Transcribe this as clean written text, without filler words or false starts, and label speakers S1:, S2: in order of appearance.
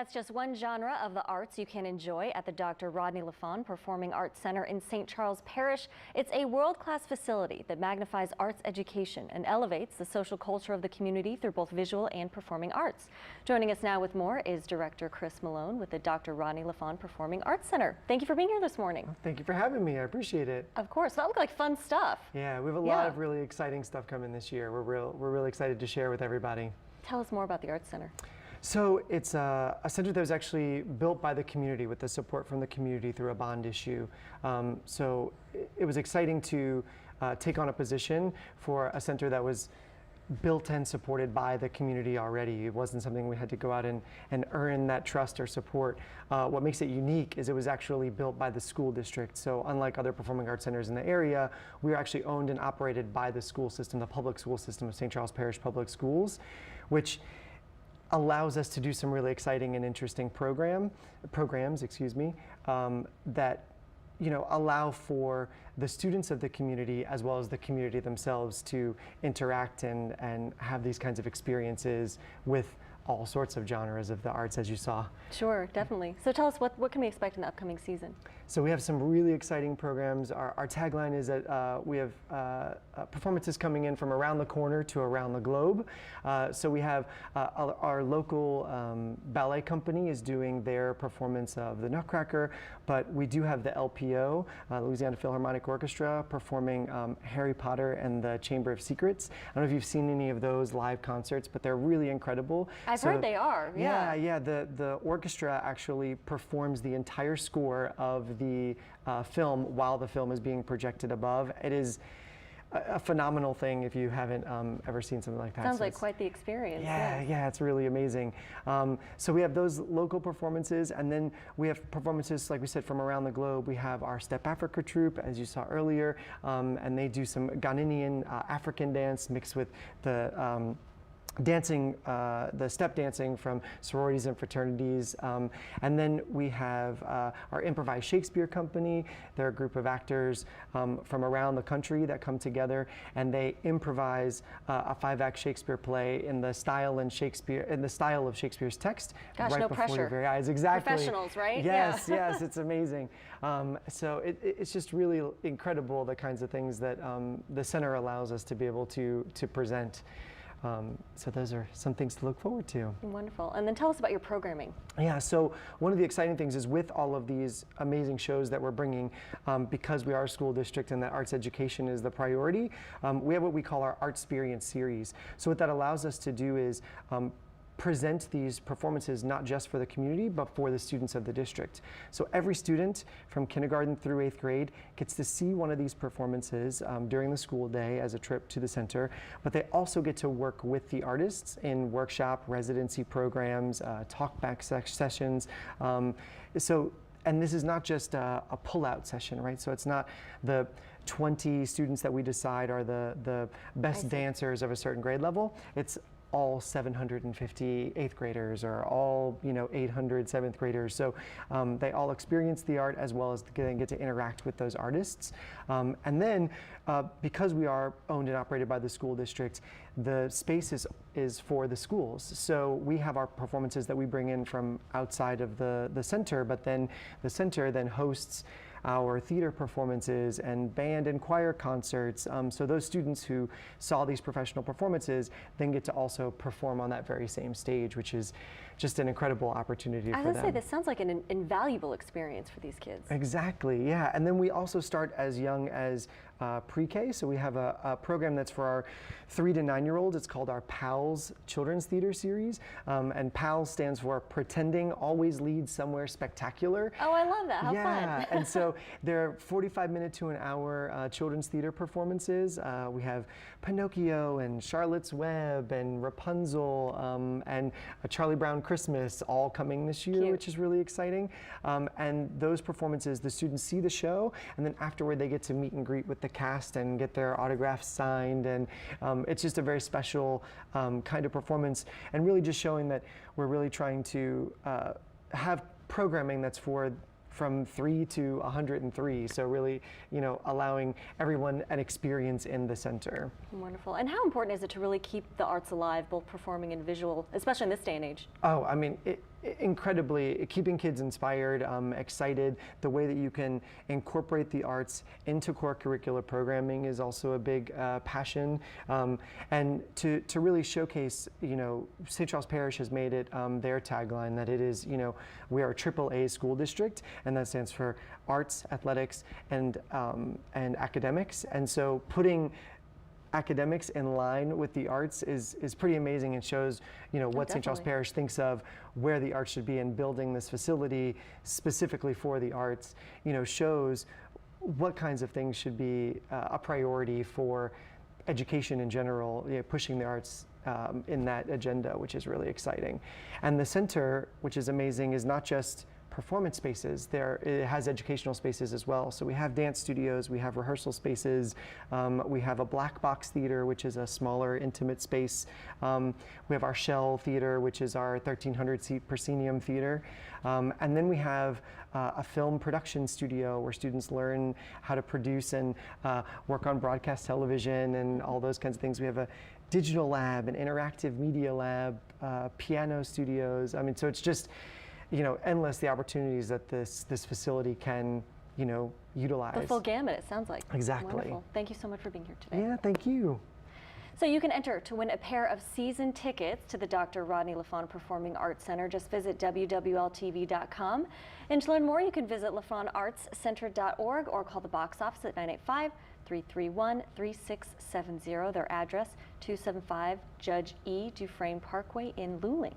S1: That's just one genre of the arts you can enjoy at the Dr. Rodney Lafon Performing Arts Center in St. Charles Parish. It's a world-class facility that magnifies arts education and elevates the social culture of the community through both visual and performing arts. Joining us now with more is Director Chris Malone with the Dr. Rodney Lafon Performing Arts Center. Thank you for being here this morning.
S2: Well, thank you for having me. I appreciate it.
S1: Of course. That looked like fun stuff.
S2: Yeah, we have a lot of really exciting stuff coming this year. We're really excited to share with everybody.
S1: Tell us more about the Arts Center.
S2: So it's a center that was actually built by the community with the support from the community through a bond issue. So it was exciting to take on a position for a center that was built and supported by the community already. It wasn't something we had to go out and earn that trust or support. What makes it unique is it was actually built by the school district. So unlike other performing arts centers in the area, we are actually owned and operated by the school system, the public school system of St. Charles Parish Public Schools, which allows us to do some really exciting and interesting programs, that allow for the students of the community as well as the community themselves to interact and have these kinds of experiences with all sorts of genres of the arts, as you saw.
S1: Sure, definitely. So tell us, what can we expect in the upcoming season?
S2: So we have some really exciting programs. Our tagline is that we have performances coming in from around the corner to around the globe. So we have our local ballet company is doing their performance of the Nutcracker, but we do have the LPO, Louisiana Philharmonic Orchestra, performing Harry Potter and the Chamber of Secrets. I don't know if you've seen any of those live concerts, but they're really incredible.
S1: I've heard they are, yeah.
S2: Yeah, the orchestra actually performs the entire score of the film while the film is being projected above. It is a phenomenal thing if you haven't ever seen something like that.
S1: Sounds like quite the experience.
S2: Yeah, it's really amazing. So we have those local performances, and then we have performances, like we said, from around the globe. We have our Step Africa troupe, as you saw earlier, and they do some Ghanaian African dance mixed with the dancing, the step dancing from sororities and fraternities. And then we have our Improvised Shakespeare Company. They're a group of actors from around the country that come together, and they improvise a 5-act Shakespeare play in the style of Shakespeare's text.
S1: Gosh,
S2: right
S1: no
S2: before
S1: pressure.
S2: your very eyes. Exactly.
S1: Professionals, right?
S2: Yes, yes, it's amazing. So it's just really incredible, the kinds of things that the center allows us to be able to present. So those are some things to look forward to.
S1: Wonderful. And then tell us about your programming.
S2: Yeah, so one of the exciting things is with all of these amazing shows that we're bringing, because we are a school district and that arts education is the priority, we have what we call our Art Experience series. So what that allows us to do is present these performances not just for the community, but for the students of the district. So every student from kindergarten through 8th grade gets to see one of these performances during the school day as a trip to the center, but they also get to work with the artists in workshop, residency programs, talk-back sessions. And this is not just a pull-out session, right? So it's not the 20 students that we decide are the best dancers of a certain grade level. It's all 750 8th graders or all 800 7th graders. So they all experience the art as well as get to interact with those artists. And then because we are owned and operated by the school district, the space is for the schools. So we have our performances that we bring in from outside of the center, but then the center then hosts our theater performances and band and choir concerts. So those students who saw these professional performances then get to also perform on that very same stage, which is just an incredible opportunity for them.
S1: I was going to say, this sounds like an invaluable experience for these kids.
S2: Exactly, yeah. And then we also start as young as pre-K. So we have a program that's for our 3 to 9-year-olds. It's called our PALSS Children's Theater Series. And PALSS stands for Pretending Always Leads Somewhere Spectacular.
S1: Oh, I love that. How fun.
S2: Yeah, and so they're 45-minute to an hour children's theater performances. We have Pinocchio and Charlotte's Web and Rapunzel and Charlie Brown Christmas all coming this year, which is really exciting. And those performances, the students see the show, and then afterward they get to meet and greet with the cast and get their autographs signed, and it's just a very special kind of performance, and really just showing that we're really trying to have programming that's from 3 to 103, so really, allowing everyone an experience in the center.
S1: Wonderful. And how important is it to really keep the arts alive, both performing and visual, especially in this day and age?
S2: Oh, I mean, incredibly keeping kids inspired, excited. The way that you can incorporate the arts into core curricular programming is also a big passion. And to really showcase, St. Charles Parish has made it their tagline that it is, we are a AAA school district, and that stands for arts, athletics, and academics. And so putting academics in line with the arts is pretty amazing, and shows what St. Charles Parish thinks of where the arts should be, and building this facility specifically for the arts shows what kinds of things should be a priority for education in general, pushing the arts in that agenda, which is really exciting. And the center, which is amazing, is not just performance spaces. It has educational spaces as well. So we have dance studios, we have rehearsal spaces, we have a black box theater, which is a smaller, intimate space. We have our shell theater, which is our 1,300 seat proscenium theater. And then we have a film production studio where students learn how to produce and work on broadcast television and all those kinds of things. We have a digital lab, an interactive media lab, piano studios. I mean, so it's just, endless the opportunities that this facility can, utilize.
S1: The full gamut, it sounds like.
S2: Exactly.
S1: Wonderful. Thank you so much for being here today.
S2: Yeah, thank you.
S1: So you can enter to win a pair of season tickets to the Dr. Rodney Lafon Performing Arts Center. Just visit wwltv.com. And to learn more, you can visit lafonartscenter.org or call the box office at 985-331-3670. Their address, 275 Judge E. Dufresne Parkway in Luling.